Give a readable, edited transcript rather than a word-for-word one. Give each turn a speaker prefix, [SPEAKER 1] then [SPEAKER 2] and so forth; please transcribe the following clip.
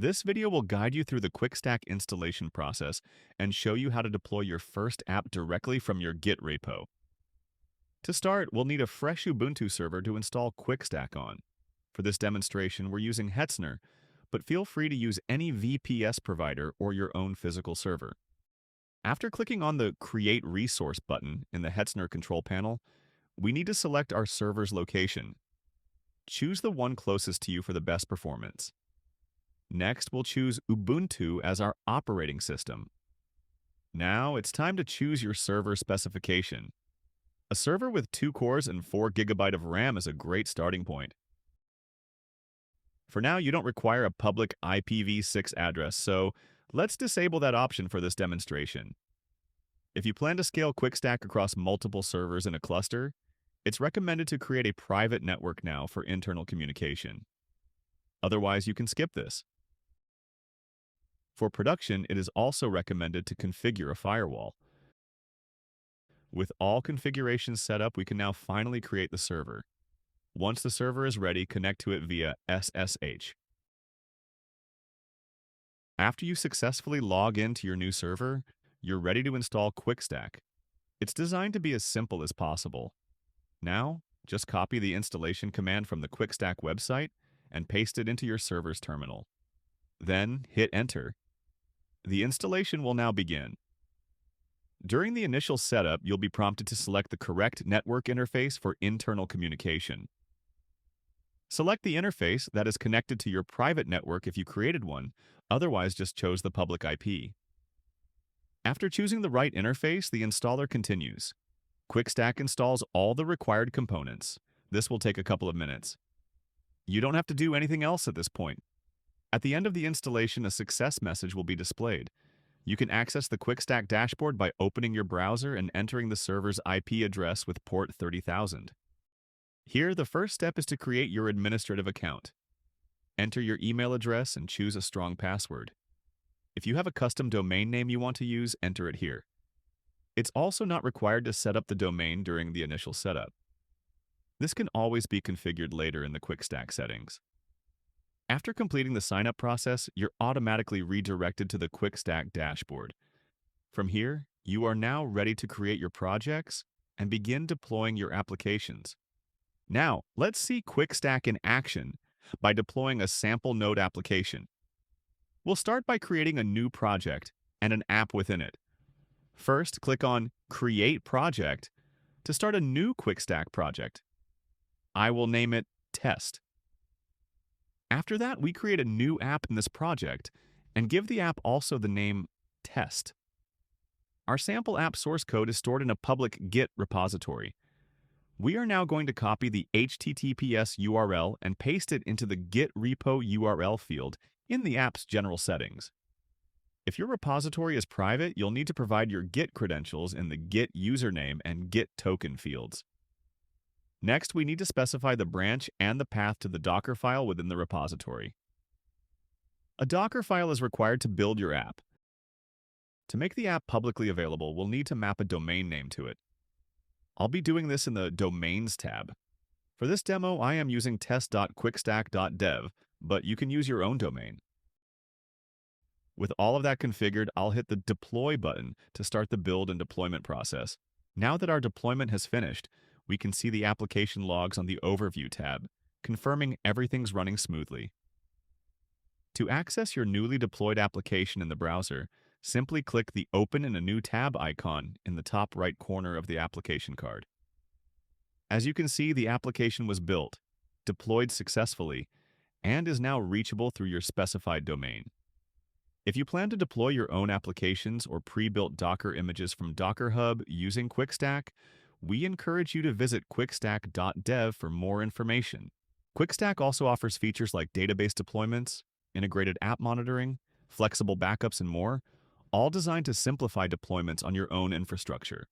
[SPEAKER 1] This video will guide you through the QuickStack installation process and show you how to deploy your first app directly from your Git repo. To start, we'll need a fresh Ubuntu server to install QuickStack on. For this demonstration, we're using Hetzner, but feel free to use any VPS provider or your own physical server. After clicking on the Create Resource button in the Hetzner control panel, we need to select our server's location. Choose the one closest to you for the best performance. Next, we'll choose Ubuntu as our operating system. Now, it's time to choose your server specification. A server with 2 cores and 4 GB of RAM is a great starting point. For now, you don't require a public IPv6 address, so let's disable that option for this demonstration. If you plan to scale QuickStack across multiple servers in a cluster, it's recommended to create a private network now for internal communication. Otherwise, you can skip this. For production, it is also recommended to configure a firewall. With all configurations set up, we can now finally create the server. Once the server is ready, connect to it via SSH. After you successfully log into your new server, you're ready to install QuickStack. It's designed to be as simple as possible. Now, just copy the installation command from the QuickStack website and paste it into your server's terminal. Then, hit Enter. The installation will now begin. During the initial setup, you'll be prompted to select the correct network interface for internal communication. Select the interface that is connected to your private network if you created one, otherwise just chose the public IP. After choosing the right interface, the installer continues. QuickStack installs all the required components. This will take a couple of minutes. You don't have to do anything else at this point. At the end of the installation, a success message will be displayed. You can access the QuickStack dashboard by opening your browser and entering the server's IP address with port 30,000. Here, the first step is to create your administrative account. Enter your email address and choose a strong password. If you have a custom domain name you want to use, enter it here. It's also not required to set up the domain during the initial setup. This can always be configured later in the QuickStack settings. After completing the sign-up process, you're automatically redirected to the QuickStack dashboard. From here, you are now ready to create your projects and begin deploying your applications. Now, let's see QuickStack in action by deploying a sample node application. We'll start by creating a new project and an app within it. First, click on Create Project to start a new QuickStack project. I will name it Test. After that, we create a new app in this project and give the app also the name Test. Our sample app source code is stored in a public Git repository. We are now going to copy the HTTPS URL and paste it into the Git repo URL field in the app's general settings. If your repository is private, you'll need to provide your Git credentials in the Git username and Git token fields. Next, we need to specify the branch and the path to the Docker file within the repository. A Docker file is required to build your app. To make the app publicly available, we'll need to map a domain name to it. I'll be doing this in the Domains tab. For this demo, I am using test.quickstack.dev, but you can use your own domain. With all of that configured, I'll hit the Deploy button to start the build and deployment process. Now that our deployment has finished, we can see the application logs on the Overview tab, confirming everything's running smoothly. To access your newly deployed application in the browser, simply click the Open in a New Tab icon in the top right corner of the application card. As you can see, the application was built, deployed successfully, and is now reachable through your specified domain. If you plan to deploy your own applications or pre-built Docker images from Docker Hub using QuickStack, we encourage you to visit quickstack.dev for more information. QuickStack also offers features like database deployments, integrated app monitoring, flexible backups, and more, all designed to simplify deployments on your own infrastructure.